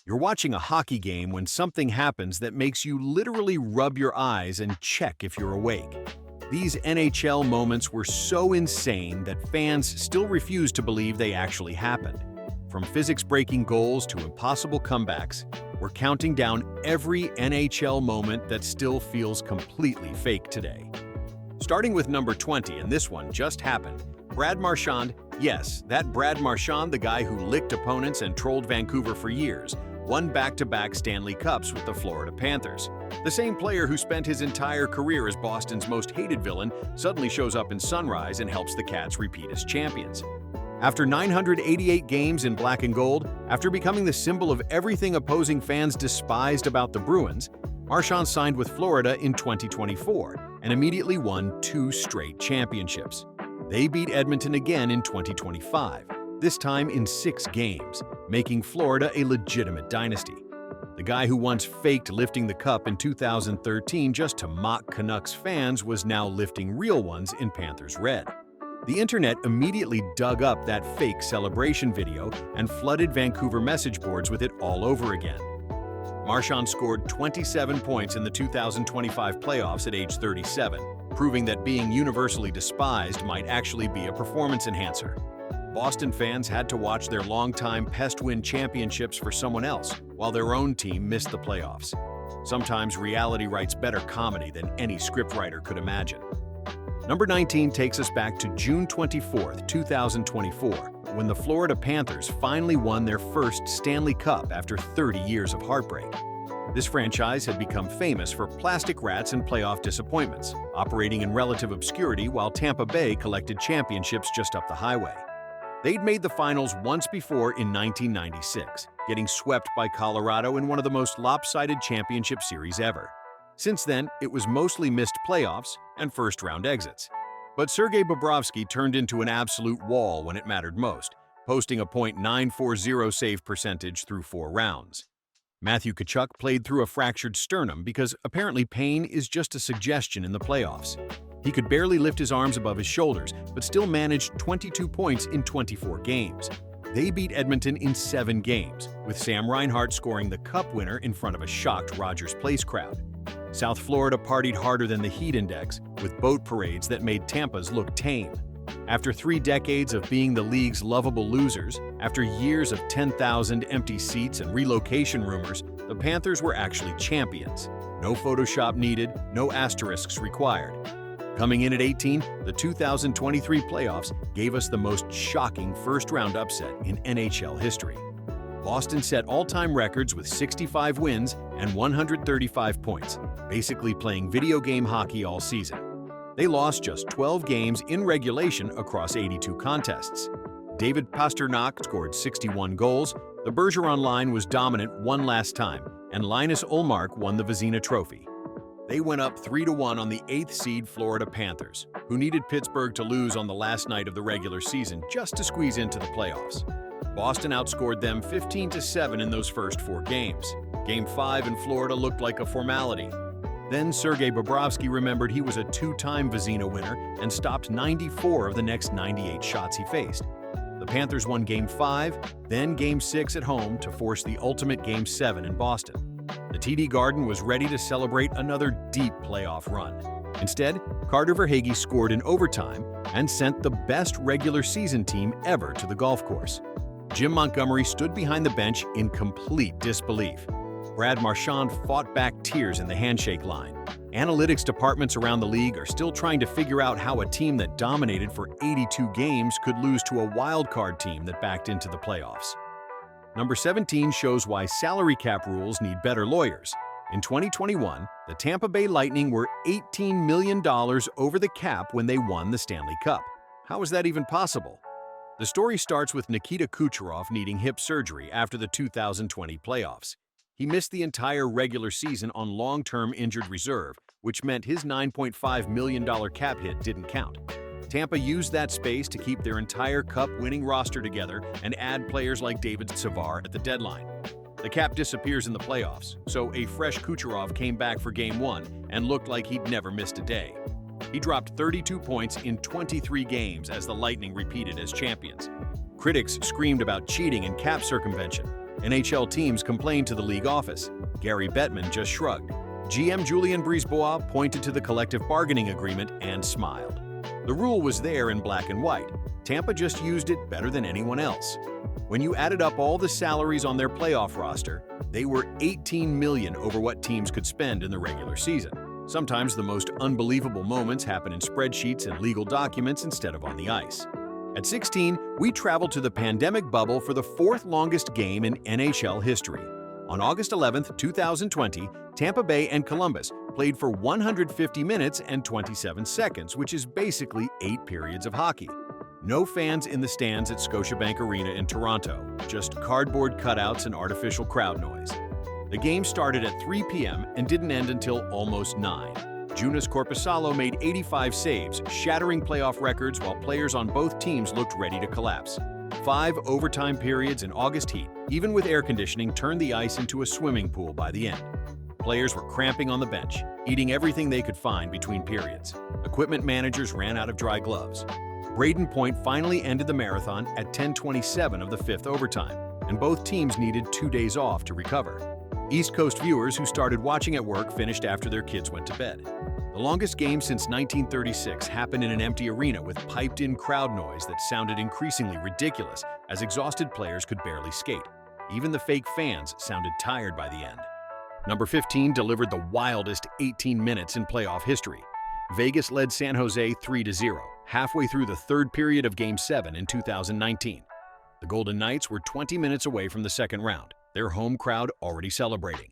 You're watching a hockey game when something happens that makes you literally rub your eyes and check if you're awake. These NHL moments were so insane that fans still refuse to believe they actually happened. From physics-breaking goals to impossible comebacks, we're counting down every NHL moment that still feels completely fake today. Starting with number 20, and this one just happened, Brad Marchand, yes, that Brad Marchand, the guy who licked opponents and trolled Vancouver for years, won back-to-back Stanley Cups with the Florida Panthers. The same player who spent his entire career as Boston's most hated villain suddenly shows up in Sunrise and helps the Cats repeat as champions. After 988 games in black and gold, after becoming the symbol of everything opposing fans despised about the Bruins, Marchand signed with Florida in 2024 and immediately won 2 straight championships. They beat Edmonton again in 2025, this time in 6 games, making Florida a legitimate dynasty. The guy who once faked lifting the cup in 2013 just to mock Canucks fans was now lifting real ones in Panthers red. The internet immediately dug up that fake celebration video and flooded Vancouver message boards with it all over again. Marchand scored 27 points in the 2025 playoffs at age 37, proving that being universally despised might actually be a performance enhancer. Boston fans had to watch their longtime pest win championships for someone else, while their own team missed the playoffs. Sometimes reality writes better comedy than any scriptwriter could imagine. Number 19 takes us back to June 24, 2024, when the Florida Panthers finally won their first Stanley Cup after 30 years of heartbreak. This franchise had become famous for plastic rats and playoff disappointments, operating in relative obscurity while Tampa Bay collected championships just up the highway. They'd made the finals once before in 1996, getting swept by Colorado in one of the most lopsided championship series ever. Since then, it was mostly missed playoffs and first-round exits. But Sergei Bobrovsky turned into an absolute wall when it mattered most, posting a .940 save percentage through 4 rounds. Matthew Tkachuk played through a fractured sternum because apparently pain is just a suggestion in the playoffs. He could barely lift his arms above his shoulders, but still managed 22 points in 24 games. They beat Edmonton in 7 games, with Sam Reinhart scoring the Cup winner in front of a shocked Rogers Place crowd. South Florida partied harder than the Heat Index, with boat parades that made Tampa's look tame. After 3 decades of being the league's lovable losers, after years of 10,000 empty seats and relocation rumors, the Panthers were actually champions. No Photoshop needed, no asterisks required. Coming in at 18, the 2023 playoffs gave us the most shocking first-round upset in NHL history. Boston set all-time records with 65 wins and 135 points, basically playing video game hockey all season. They lost just 12 games in regulation across 82 contests. David Pastrnak scored 61 goals, the Bergeron line was dominant one last time, and Linus Ullmark won the Vezina Trophy. They went up 3-1 on the 8th seed Florida Panthers, who needed Pittsburgh to lose on the last night of the regular season just to squeeze into the playoffs. Boston outscored them 15-7 in those first 4 games. Game 5 in Florida looked like a formality. Then Sergei Bobrovsky remembered he was a 2-time Vezina winner and stopped 94 of the next 98 shots he faced. The Panthers won Game 5, then Game 6 at home to force the ultimate Game 7 in Boston. The TD Garden was ready to celebrate another deep playoff run. Instead, Carter Verhaeghe scored in overtime and sent the best regular season team ever to the golf course. Jim Montgomery stood behind the bench in complete disbelief. Brad Marchand fought back tears in the handshake line. Analytics departments around the league are still trying to figure out how a team that dominated for 82 games could lose to a wildcard team that backed into the playoffs. Number 17 shows why salary cap rules need better lawyers. In 2021, the Tampa Bay Lightning were $18 million over the cap when they won the Stanley Cup. How is that even possible? The story starts with Nikita Kucherov needing hip surgery after the 2020 playoffs. He missed the entire regular season on long-term injured reserve, which meant his $9.5 million cap hit didn't count. Tampa used that space to keep their entire Cup-winning roster together and add players like David Savard at the deadline. The cap disappears in the playoffs, so a fresh Kucherov came back for Game 1 and looked like he'd never missed a day. He dropped 32 points in 23 games as the Lightning repeated as champions. Critics screamed about cheating and cap circumvention. NHL teams complained to the league office. Gary Bettman just shrugged. GM Julien Brisebois pointed to the collective bargaining agreement and smiled. The rule was there in black and white. Tampa just used it better than anyone else. When you added up all the salaries on their playoff roster, they were $18 million over what teams could spend in the regular season. Sometimes the most unbelievable moments happen in spreadsheets and legal documents instead of on the ice. At 16, we traveled to the pandemic bubble for the fourth longest game in NHL history. On August 11, 2020, Tampa Bay and Columbus played for 150 minutes and 27 seconds, which is basically 8 periods of hockey. No fans in the stands at Scotiabank Arena in Toronto, just cardboard cutouts and artificial crowd noise. The game started at 3 p.m. and didn't end until almost 9. Joonas Korpisalo made 85 saves, shattering playoff records while players on both teams looked ready to collapse. 5 overtime periods in August heat, even with air conditioning, turned the ice into a swimming pool by the end. Players were cramping on the bench, eating everything they could find between periods. Equipment managers ran out of dry gloves. Braden Point finally ended the marathon at 10:27 of the 5th overtime, and both teams needed 2 days off to recover. East Coast viewers who started watching at work finished after their kids went to bed. The longest game since 1936 happened in an empty arena with piped-in crowd noise that sounded increasingly ridiculous as exhausted players could barely skate. Even the fake fans sounded tired by the end. Number 15 delivered the wildest 18 minutes in playoff history. Vegas led San Jose 3-0, halfway through the third period of Game 7 in 2019. The Golden Knights were 20 minutes away from the second round, their home crowd already celebrating.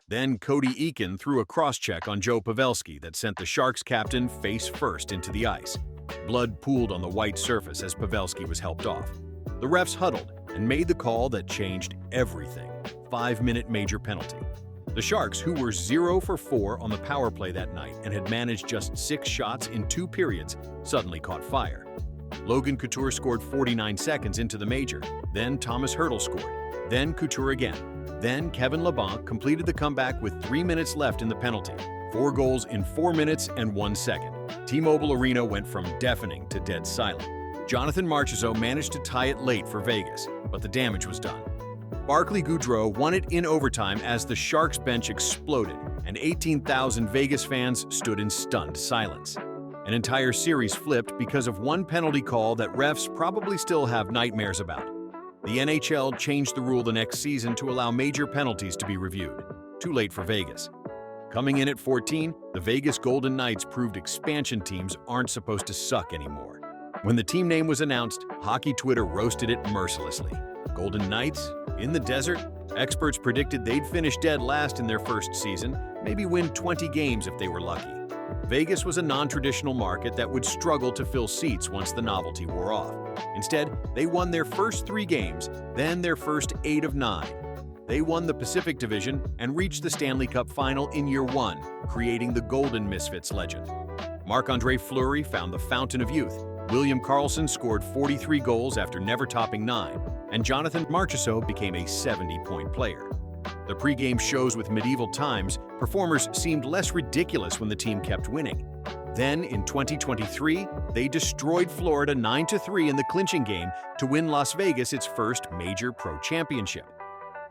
Then Cody Eakin threw a cross-check on Joe Pavelski that sent the Sharks captain face first into the ice. Blood pooled on the white surface as Pavelski was helped off. The refs huddled and made the call that changed everything: 5-minute major penalty. The Sharks, who were 0 for 4 on the power play that night and had managed just 6 shots in 2 periods, suddenly caught fire. Logan Couture scored 49 seconds into the major, then Thomas Hertl scored, then Couture again. Then Kevin Labanc completed the comeback with 3 minutes left in the penalty. 4 goals in 4 minutes and 1 second. T-Mobile Arena went from deafening to dead silent. Jonathan Marchessault managed to tie it late for Vegas, but the damage was done. Barclay Goodrow won it in overtime as the Sharks bench exploded, and 18,000 Vegas fans stood in stunned silence. An entire series flipped because of one penalty call that refs probably still have nightmares about. The NHL changed the rule the next season to allow major penalties to be reviewed. Too late for Vegas. Coming in at 14, the Vegas Golden Knights proved expansion teams aren't supposed to suck anymore. When the team name was announced, hockey Twitter roasted it mercilessly. Golden Knights? In the desert? Experts predicted they'd finish dead last in their first season, maybe win 20 games if they were lucky. Vegas was a non-traditional market that would struggle to fill seats once the novelty wore off. Instead, they won their first 3 games, then their first 8 of 9. They won the Pacific Division and reached the Stanley Cup Final in year 1, creating the Golden Misfits legend. Marc-Andre Fleury found the fountain of youth. William Karlsson scored 43 goals after never topping 9, and Jonathan Marchessault became a 70-point player. The pregame shows with medieval times, performers seemed less ridiculous when the team kept winning. Then, in 2023, they destroyed Florida 9-3 in the clinching game to win Las Vegas its first major pro championship.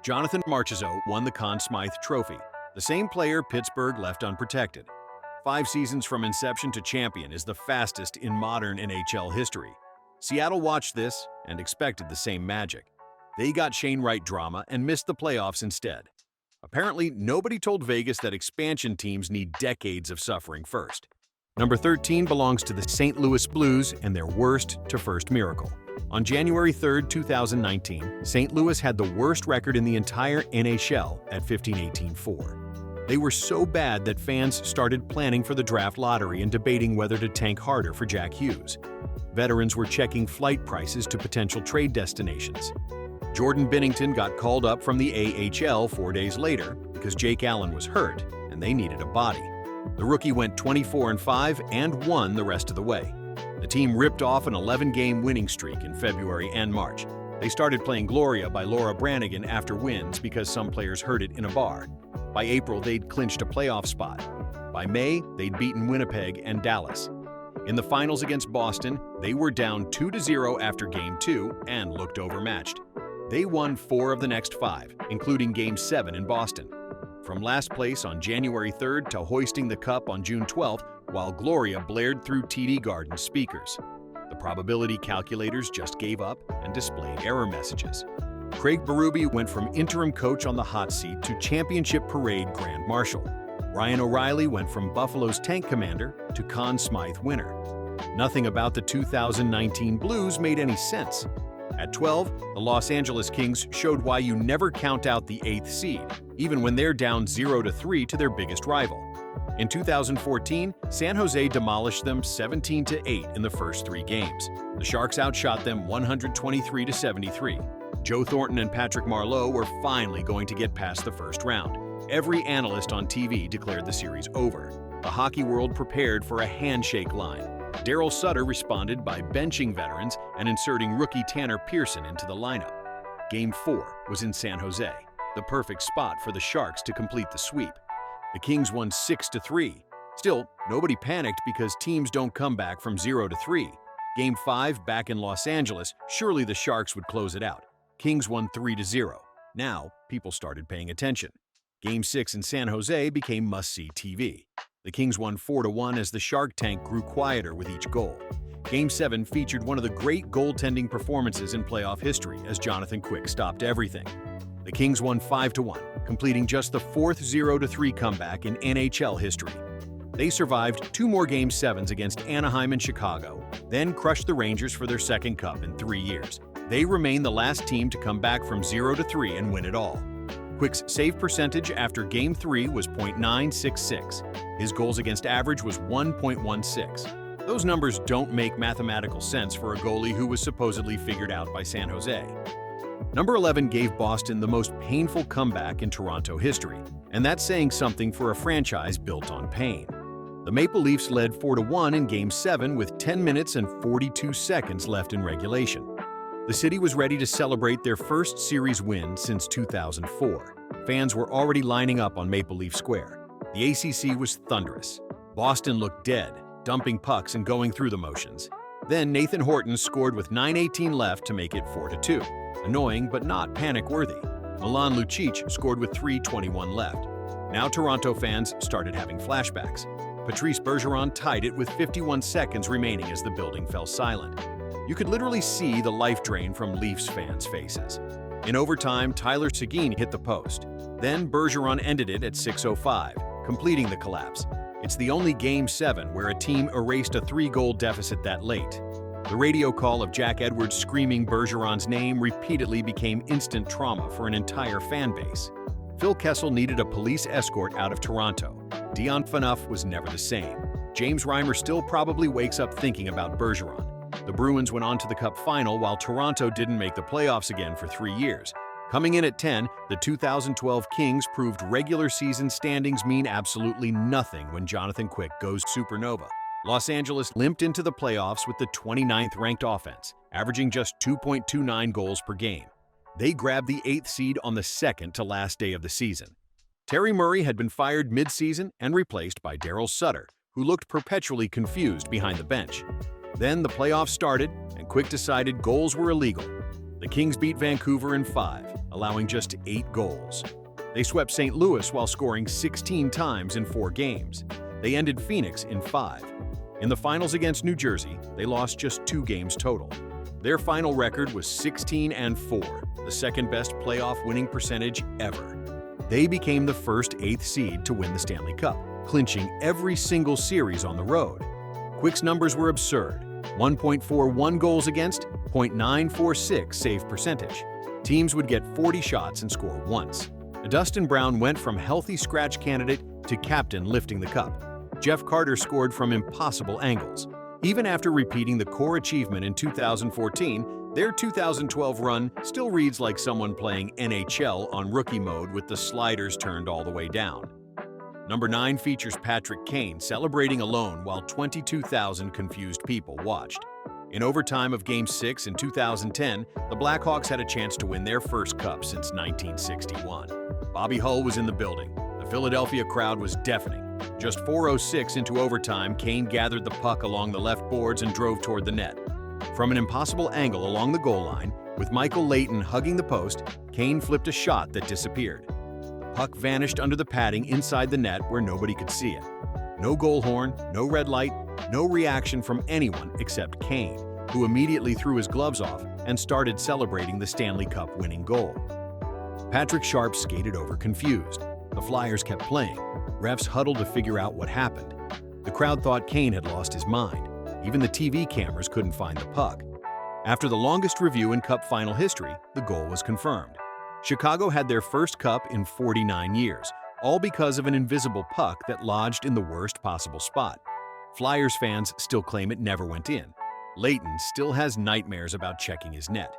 Jonathan Marchessault won the Conn Smythe Trophy, the same player Pittsburgh left unprotected. 5 seasons from inception to champion is the fastest in modern NHL history. Seattle watched this and expected the same magic. They got Shane Wright drama and missed the playoffs instead. Apparently, nobody told Vegas that expansion teams need decades of suffering first. Number 13 belongs to the St. Louis Blues and their worst-to-first miracle. On January 3, 2019, St. Louis had the worst record in the entire NHL at 15-18-4. They were so bad that fans started planning for the draft lottery and debating whether to tank harder for Jack Hughes. Veterans were checking flight prices to potential trade destinations. Jordan Binnington got called up from the AHL 4 days later because Jake Allen was hurt and they needed a body. The rookie went 24-5 and won the rest of the way. The team ripped off an 11-game winning streak in February and March. They started playing Gloria by Laura Branigan after wins because some players heard it in a bar. By April, they'd clinched a playoff spot. By May, they'd beaten Winnipeg and Dallas. In the finals against Boston, they were down 2-0 after Game 2 and looked overmatched. They won 4 of the next 5, including Game 7 in Boston. From last place on January 3rd to hoisting the cup on June 12th, while Gloria blared through TD Garden speakers. The probability calculators just gave up and displayed error messages. Craig Berube went from interim coach on the hot seat to championship parade grand marshal. Ryan O'Reilly went from Buffalo's tank commander to Conn Smythe winner. Nothing about the 2019 Blues made any sense. At 12, the Los Angeles Kings showed why you never count out the 8th seed, even when they're down 0-3 to their biggest rival. In 2014, San Jose demolished them 17-8 in the first 3 games. The Sharks outshot them 123-73. Joe Thornton and Patrick Marleau were finally going to get past the first round. Every analyst on TV declared the series over. The hockey world prepared for a handshake line. Daryl Sutter responded by benching veterans and inserting rookie Tanner Pearson into the lineup. Game 4 was in San Jose, the perfect spot for the Sharks to complete the sweep. The Kings won 6-3. Still, nobody panicked because teams don't come back from 0-3. Game 5 back in Los Angeles, surely the Sharks would close it out. Kings won 3-0. Now, people started paying attention. Game 6 in San Jose became must-see TV. The Kings won 4-1 as the Shark tank grew quieter with each goal. Game 7 featured one of the great goaltending performances in playoff history as Jonathan Quick stopped everything. The Kings won 5-1, completing just the 4th 0-3 comeback in NHL history. They survived 2 more Game 7s against Anaheim and Chicago, then crushed the Rangers for their 2nd cup in 3 years. They remain the last team to come back from 0-3 and win it all. Quick's save percentage after Game 3 was .966. His goals against average was 1.16. Those numbers don't make mathematical sense for a goalie who was supposedly figured out by San Jose. Number 11 gave Boston the most painful comeback in Toronto history, and that's saying something for a franchise built on pain. The Maple Leafs led 4-1 in Game 7 with 10 minutes and 42 seconds left in regulation. The city was ready to celebrate their first series win since 2004. Fans were already lining up on Maple Leaf Square. The ACC was thunderous. Boston looked dead, dumping pucks and going through the motions. Then Nathan Horton scored with 9:18 left to make it 4-2. Annoying but not panic-worthy. Milan Lucic scored with 3:21 left. Now Toronto fans started having flashbacks. Patrice Bergeron tied it with 51 seconds remaining as the building fell silent. You could literally see the life drain from Leafs fans' faces. In overtime, Tyler Seguin hit the post. Then Bergeron ended it at 6:05, completing the collapse. It's the only Game 7 where a team erased a 3-goal deficit that late. The radio call of Jack Edwards screaming Bergeron's name repeatedly became instant trauma for an entire fan base. Phil Kessel needed a police escort out of Toronto. Dion Phaneuf was never the same. James Reimer still probably wakes up thinking about Bergeron. The Bruins went on to the Cup final while Toronto didn't make the playoffs again for 3 years. Coming in at 10, the 2012 Kings proved regular season standings mean absolutely nothing when Jonathan Quick goes supernova. Los Angeles limped into the playoffs with the 29th ranked offense, averaging just 2.29 goals per game. They grabbed the 8th seed on the second to last day of the season. Terry Murray had been fired mid-season and replaced by Daryl Sutter, who looked perpetually confused behind the bench. Then the playoffs started, and Quick decided goals were illegal. The Kings beat Vancouver in 5, allowing just 8 goals. They swept St. Louis while scoring 16 times in 4 games. They ended Phoenix in 5. In the finals against New Jersey, they lost just 2 games total. Their final record was 16-4, the second-best playoff winning percentage ever. They became the first 8th seed to win the Stanley Cup, clinching every single series on the road. Quick's numbers were absurd: 1.41 goals against, .946 save percentage. Teams would get 40 shots and score once. Dustin Brown went from healthy scratch candidate to captain lifting the cup. Jeff Carter scored from impossible angles. Even after repeating the core achievement in 2014, their 2012 run still reads like someone playing NHL on rookie mode with the sliders turned all the way down. Number 9 features Patrick Kane celebrating alone while 22,000 confused people watched. In overtime of Game 6 in 2010, the Blackhawks had a chance to win their first cup since 1961. Bobby Hull was in the building. The Philadelphia crowd was deafening. Just 4:06 into overtime, Kane gathered the puck along the left boards and drove toward the net. From an impossible angle along the goal line, With Michael Leighton hugging the post, Kane flipped a shot that disappeared. The puck vanished under the padding inside the net where nobody could see it. No goal horn, no red light, no reaction from anyone except Kane, who immediately threw his gloves off and started celebrating the Stanley Cup winning goal. Patrick Sharp skated over confused. The Flyers kept playing. Refs huddled to figure out what happened. The crowd thought Kane had lost his mind. Even the TV cameras couldn't find the puck. After the longest review in Cup final history, the goal was confirmed. Chicago had their first Cup in 49 years, all because of an invisible puck that lodged in the worst possible spot. Flyers fans still claim it never went in. Leighton still has nightmares about checking his net.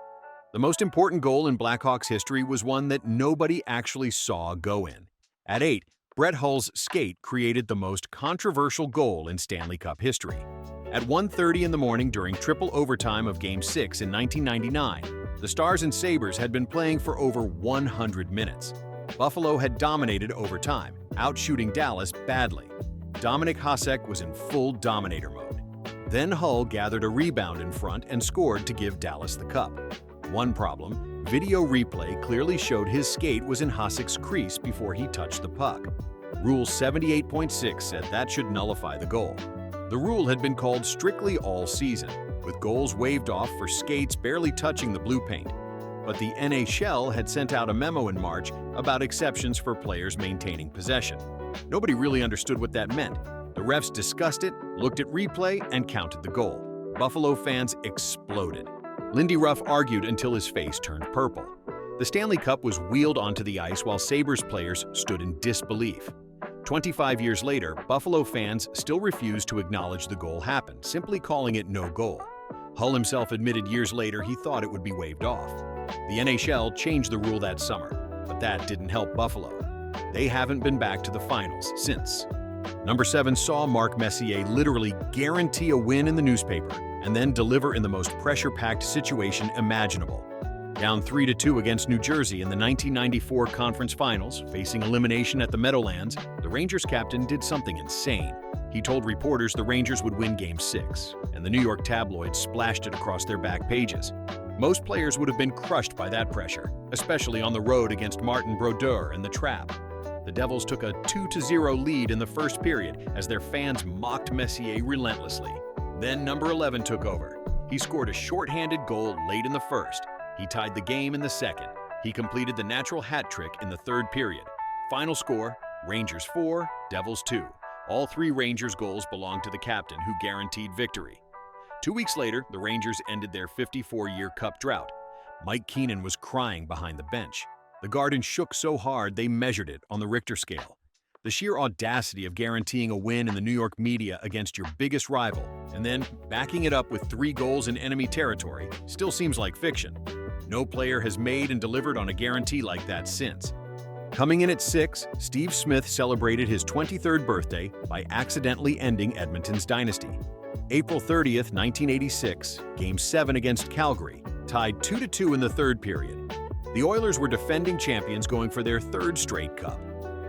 The most important goal in Blackhawks history was one that nobody actually saw go in. At 8, Brett Hull's skate created the most controversial goal in Stanley Cup history. At 1:30 in the morning during triple overtime of Game 6 in 1999, the Stars and Sabres had been playing for over 100 minutes. Buffalo had dominated overtime, outshooting Dallas badly. Dominik Hasek was in full dominator mode. Then Hull gathered a rebound in front and scored to give Dallas the cup. One problem, video replay clearly showed his skate was in Hasek's crease before he touched the puck. Rule 78.6 said that should nullify the goal. The rule had been called strictly all season, with goals waved off for skates barely touching the blue paint. But the NHL had sent out a memo in March about exceptions for players maintaining possession. Nobody really understood what that meant. The refs discussed it, looked at replay, and counted the goal. Buffalo fans exploded. Lindy Ruff argued until his face turned purple. The Stanley Cup was wheeled onto the ice while Sabres players stood in disbelief. 25 years later, Buffalo fans still refuse to acknowledge the goal happened, simply calling it no goal. Hull himself admitted years later he thought it would be waved off. The NHL changed the rule that summer, but that didn't help Buffalo. They haven't been back to the finals since. Number 7 saw Mark Messier literally guarantee a win in the newspaper and then deliver in the most pressure-packed situation imaginable. Down 3-2 against New Jersey in the 1994 Conference Finals, facing elimination at the Meadowlands, the Rangers captain did something insane. He told reporters the Rangers would win Game 6, and the New York tabloids splashed it across their back pages. Most players would have been crushed by that pressure, especially on the road against Martin Brodeur and the Trap. The Devils took a 2-0 lead in the first period as their fans mocked Messier relentlessly. Then number 11 took over. He scored a shorthanded goal late in the first. He tied the game in the second. He completed the natural hat trick in the third period. Final score, Rangers 4, Devils 2. All 3 Rangers goals belonged to the captain, who guaranteed victory. 2 weeks later, the Rangers ended their 54-year Cup drought. Mike Keenan was crying behind the bench. The Garden shook so hard they measured it on the Richter scale. The sheer audacity of guaranteeing a win in the New York media against your biggest rival, and then backing it up with 3 goals in enemy territory, still seems like fiction. No player has made and delivered on a guarantee like that since. Coming in at 6, Steve Smith celebrated his 23rd birthday by accidentally ending Edmonton's dynasty. April 30th, 1986, Game 7 against Calgary, tied 2-2 in the third period. The Oilers were defending champions going for their 3rd straight cup.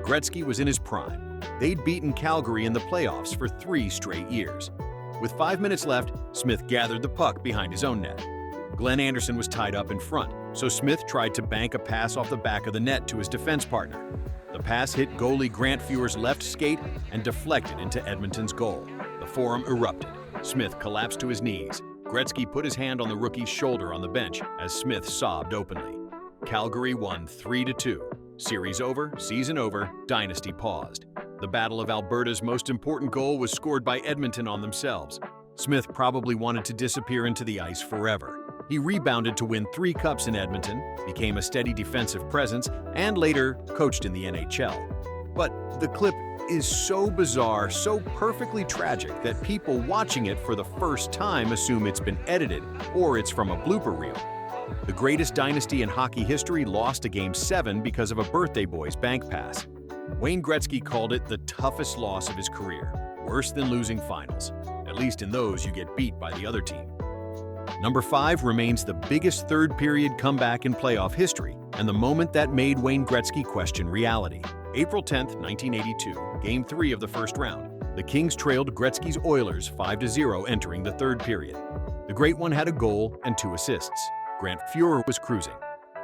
Gretzky was in his prime. They'd beaten Calgary in the playoffs for 3 straight years. With 5 minutes left, Smith gathered the puck behind his own net. Glenn Anderson was tied up in front, so Smith tried to bank a pass off the back of the net to his defense partner. The pass hit goalie Grant Fuhr's left skate and deflected into Edmonton's goal. The forum erupted. Smith collapsed to his knees. Gretzky put his hand on the rookie's shoulder on the bench as Smith sobbed openly. Calgary won 3-2. Series over, season over, dynasty paused. The Battle of Alberta's most important goal was scored by Edmonton on themselves. Smith probably wanted to disappear into the ice forever. He rebounded to win 3 cups in Edmonton, became a steady defensive presence, and later coached in the NHL. But the clip is so bizarre, so perfectly tragic that people watching it for the first time assume it's been edited or it's from a blooper reel. The greatest dynasty in hockey history lost a Game 7 because of a birthday boy's bank pass. Wayne Gretzky called it the toughest loss of his career, worse than losing finals. At least in those, you get beat by the other team. Number 5 remains the biggest third-period comeback in playoff history and the moment that made Wayne Gretzky question reality. April 10, 1982, Game 3 of the first round. The Kings trailed Gretzky's Oilers 5-0 entering the third period. The Great One had a goal and 2 assists. Grant Fuhrer was cruising.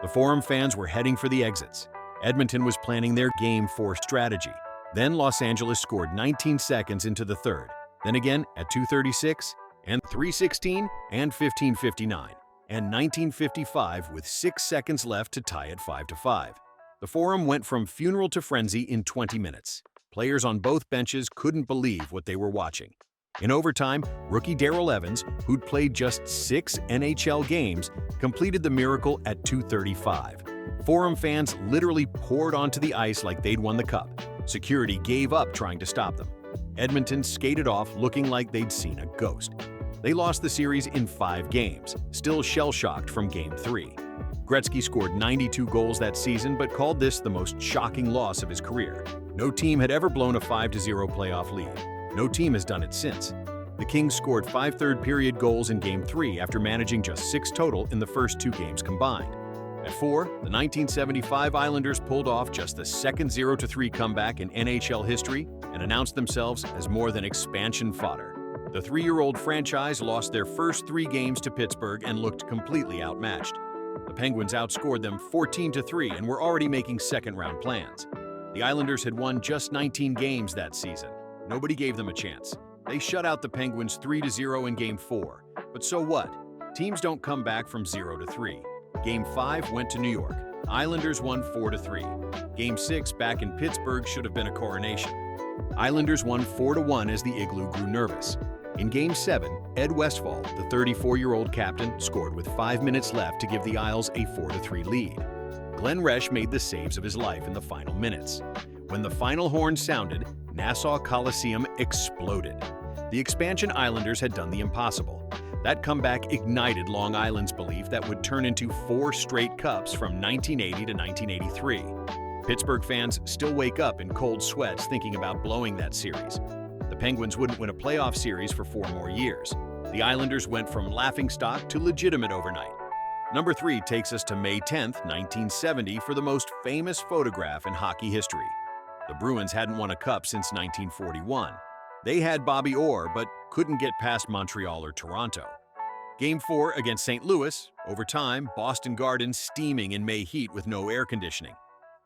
The Forum fans were heading for the exits. Edmonton was planning their Game 4 strategy. Then Los Angeles scored 19 seconds into the third. Then again at 2:36 and 3:16 and 15:59 and 19:55 with 6 seconds left to tie it 5-5. The Forum went from funeral to frenzy in 20 minutes. Players on both benches couldn't believe what they were watching. In overtime, rookie Darrell Evans, who'd played just 6 NHL games, completed the miracle at 2:35. Forum fans literally poured onto the ice like they'd won the cup. Security gave up trying to stop them. Edmonton skated off looking like they'd seen a ghost. They lost the series in 5 games, still shell-shocked from Game 3. Gretzky scored 92 goals that season but called this the most shocking loss of his career. No team had ever blown a 5-0 playoff lead. No team has done it since. The Kings scored 5 third-period goals in Game 3 after managing just 6 total in the first 2 games combined. At 4, the 1975 Islanders pulled off just the second 0-3 comeback in NHL history and announced themselves as more than expansion fodder. The 3-year-old franchise lost their first 3 games to Pittsburgh and looked completely outmatched. The Penguins outscored them 14-3 and were already making second-round plans. The Islanders had won just 19 games that season. Nobody gave them a chance. They shut out the Penguins 3-0 in Game 4. But so what? Teams don't come back from 0-3. Game 5 went to New York. Islanders won 4-3. Game 6 back in Pittsburgh should have been a coronation. Islanders won 4-1 as the Igloo grew nervous. In Game 7, Ed Westfall, the 34-year-old captain, scored with 5 minutes left to give the Isles a 4-3 lead. Glenn Resch made the saves of his life in the final minutes. When the final horn sounded, Nassau Coliseum exploded. The expansion Islanders had done the impossible. That comeback ignited Long Island's belief that would turn into 4 straight cups from 1980 to 1983. Pittsburgh fans still wake up in cold sweats thinking about blowing that series. The Penguins wouldn't win a playoff series for 4 more years. The Islanders went from laughingstock to legitimate overnight. Number 3 takes us to May 10, 1970 for the most famous photograph in hockey history. The Bruins hadn't won a cup since 1941. They had Bobby Orr, but couldn't get past Montreal or Toronto. Game 4 against St. Louis, overtime, Boston Garden steaming in May heat with no air conditioning.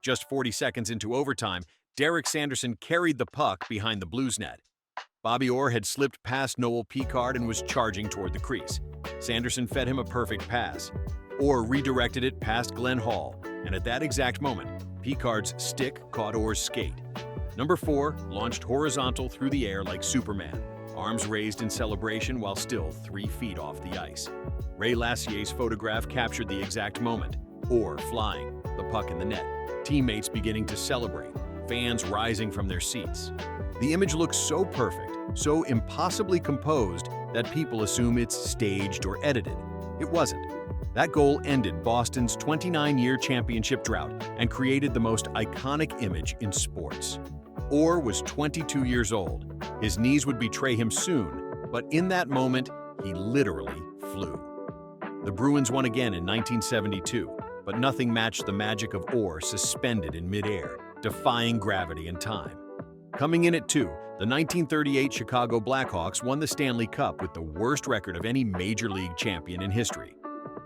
Just 40 seconds into overtime, Derek Sanderson carried the puck behind the Blues net. Bobby Orr had slipped past Noel Picard and was charging toward the crease. Sanderson fed him a perfect pass. Orr redirected it past Glenn Hall, and at that exact moment, Picard's stick caught Orr's skate. Number 4 launched horizontal through the air like Superman, arms raised in celebration while still 3 feet off the ice. Ray Lassier's photograph captured the exact moment. Orr flying, the puck in the net, teammates beginning to celebrate, fans rising from their seats. The image looks so perfect, so impossibly composed that people assume it's staged or edited. It wasn't. That goal ended Boston's 29-year championship drought and created the most iconic image in sports. Orr was 22 years old. His knees would betray him soon, but in that moment, he literally flew. The Bruins won again in 1972, but nothing matched the magic of Orr suspended in midair, defying gravity and time. Coming in at 2, the 1938 Chicago Blackhawks won the Stanley Cup with the worst record of any major league champion in history.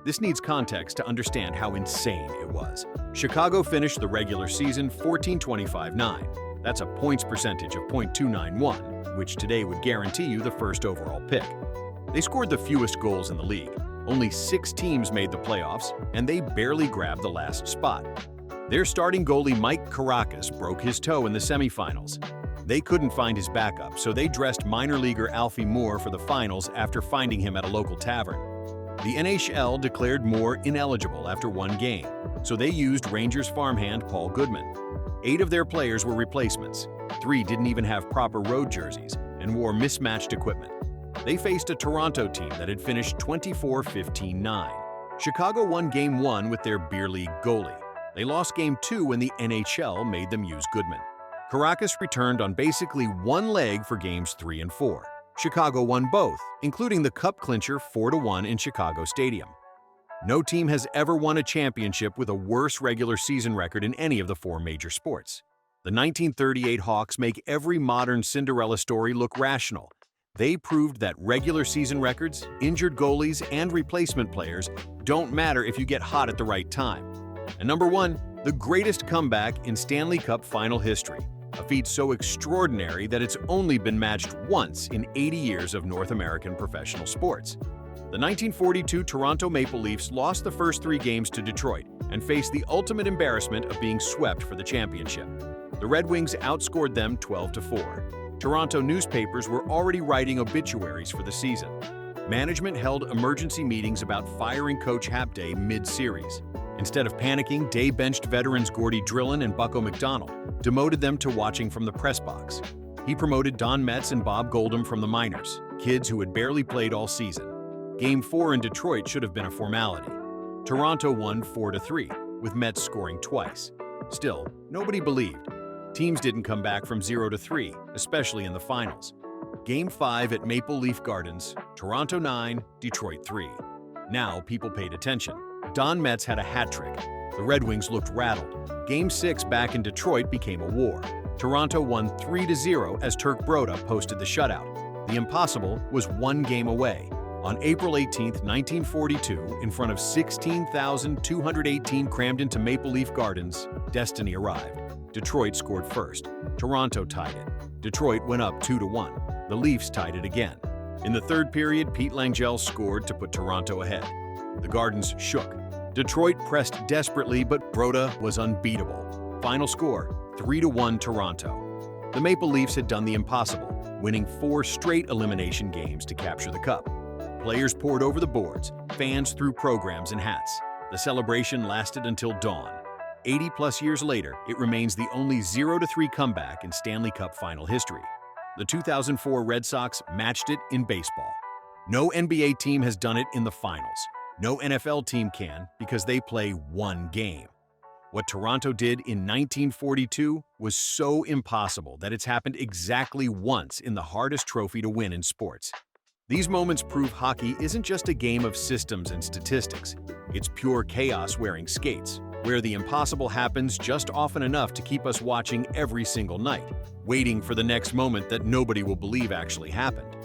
This needs context to understand how insane it was. Chicago finished the regular season 14-25-9. That's a points percentage of .291, which today would guarantee you the first overall pick. They scored the fewest goals in the league. Only 6 teams made the playoffs, and they barely grabbed the last spot. Their starting goalie Mike Caracas broke his toe in the semifinals. They couldn't find his backup, so they dressed minor leaguer Alfie Moore for the finals after finding him at a local tavern. The NHL declared Moore ineligible after 1 game, so they used Rangers farmhand Paul Goodman. 8 of their players were replacements. 3 didn't even have proper road jerseys and wore mismatched equipment. They faced a Toronto team that had finished 24-15-9. Chicago won Game 1 with their beer league goalie. They lost Game 2 when the NHL made them use Goodman. Caracas returned on basically 1 leg for Games 3 and 4. Chicago won both, including the cup clincher 4-1 in Chicago Stadium. No team has ever won a championship with a worse regular season record in any of the 4 major sports. The 1938 Hawks make every modern Cinderella story look rational. They proved that regular season records, injured goalies, and replacement players don't matter if you get hot at the right time. And number 1, the greatest comeback in Stanley Cup final history, a feat so extraordinary that it's only been matched once in 80 years of North American professional sports. The 1942 Toronto Maple Leafs lost the first 3 games to Detroit and faced the ultimate embarrassment of being swept for the championship. The Red Wings outscored them 12-4. Toronto newspapers were already writing obituaries for the season. Management held emergency meetings about firing Coach Hapday mid-series. Instead of panicking, Day benched veterans Gordie Drillin and Bucko McDonald, demoted them to watching from the press box. He promoted Don Metz and Bob Goldham from the minors, kids who had barely played all season. Game 4 in Detroit should have been a formality. Toronto won 4-3, with Metz scoring twice. Still, nobody believed. Teams didn't come back from 0-3, especially in the finals. Game 5 at Maple Leaf Gardens, Toronto 9, Detroit 3. Now people paid attention. Don Metz had a hat trick. The Red Wings looked rattled. Game 6 back in Detroit became a war. Toronto won 3-0 as Turk Broda posted the shutout. The impossible was 1 game away. On April 18, 1942, in front of 16,218 crammed into Maple Leaf Gardens, destiny arrived. Detroit scored first. Toronto tied it. Detroit went up 2-1. The Leafs tied it again. In the third period, Pete Langell scored to put Toronto ahead. The Gardens shook. Detroit pressed desperately, but Broda was unbeatable. Final score, 3-1 Toronto. The Maple Leafs had done the impossible, winning 4 straight elimination games to capture the cup. Players poured over the boards, fans threw programs and hats. The celebration lasted until dawn. 80-plus years later, it remains the only 0-3 comeback in Stanley Cup final history. The 2004 Red Sox matched it in baseball. No NBA team has done it in the finals. No NFL team can because they play 1 game. What Toronto did in 1942 was so impossible that it's happened exactly once in the hardest trophy to win in sports. These moments prove hockey isn't just a game of systems and statistics. It's pure chaos wearing skates, where the impossible happens just often enough to keep us watching every single night, waiting for the next moment that nobody will believe actually happened.